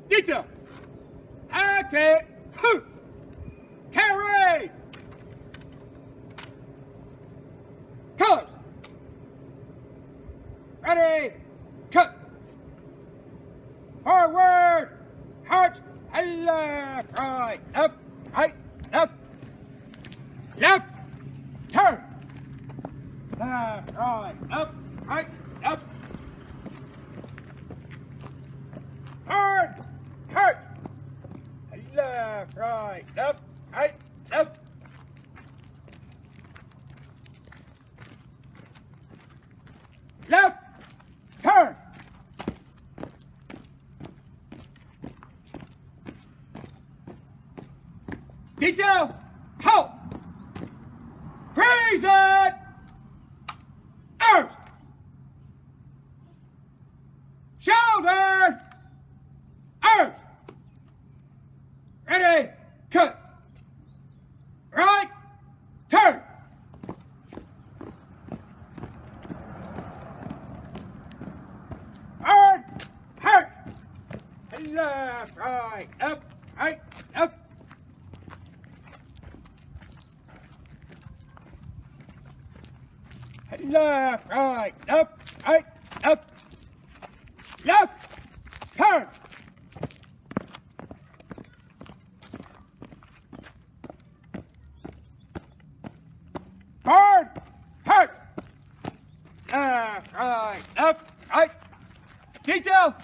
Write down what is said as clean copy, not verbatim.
detail, active, carry, colors, ready, cut, forward, heart, and left, right, left, turn, left, right, left, hard, heart, left, right, left, left, turn, detail, halt, present, arms, shoulder, arms, ready, cut, right, turn, hard, heart, left, right, left, left, right, left, turn, hard, heart, left, right, detail,